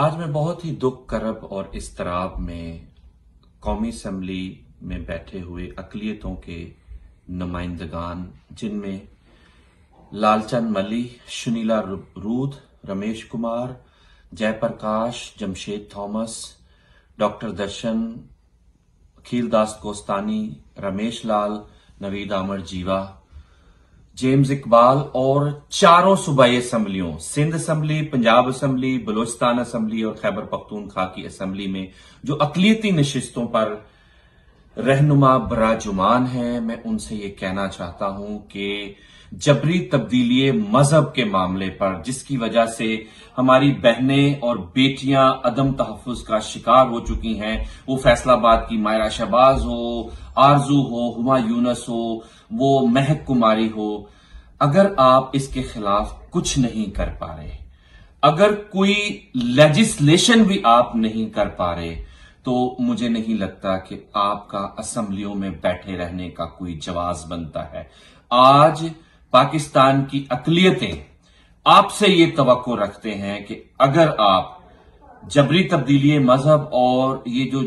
आज मैं बहुत ही दुख करब और इस्तराब में कौमी असम्बली में बैठे हुए अक़लियतों के नुमाइंदगान, जिनमें Lalchand Malhi, Sunila Ruth, Ramesh Kumar, Jayaprakash, Jamshed Thomas, doctor Darshan, Kheeldas Kohistani, Ramesh Lal, Naveed Aamir Jeeva, James Iqbal और चारों सूबाई असम्बलियों, Sindh assembly, Punjab assembly, Balochistan assembly और खैबर पख्तूनख्वा की असम्बली में जो अक़लियती नशिस्तों पर रहनुमा बराजुमान हैं, मैं उनसे ये कहना चाहता हूं कि जबरी तब्दीली मजहब के मामले पर, जिसकी वजह से हमारी बहनें और बेटियां अदम तहफ़्फ़ुज़ का शिकार हो चुकी हैं, वो फैसलाबाद की मायरा शहबाज हो, आरजू हो, हुमा यूनस हो, वो महक कुमारी हो, अगर आप इसके खिलाफ कुछ नहीं कर पा रहे, अगर कोई लेजिस्लेशन भी आप नहीं कर पा रहे, तो मुझे नहीं लगता कि आपका असम्बलियों में बैठे रहने का कोई जवाज बनता है। आज पाकिस्तान की अक़लियतें आपसे ये तवक्को रखते हैं कि अगर आप जबरी तब्दीली मजहब और ये जो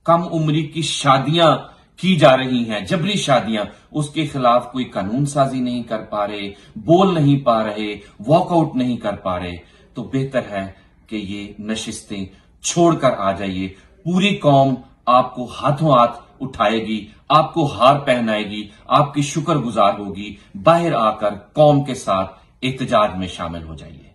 कम उम्री की शादियां की जा रही हैं, जबरी शादियां, उसके खिलाफ कोई कानून साजी नहीं कर पा रहे, बोल नहीं पा रहे, वॉकआउट नहीं कर पा रहे, तो बेहतर है कि ये नशिस्तें छोड़कर आ जाइए। पूरी कौम आपको हाथों हाथ उठाएगी, आपको हार पहनाएगी, आपकी शुक्रगुजार होगी। बाहर आकर कौम के साथ एहतजाज में शामिल हो जाइए।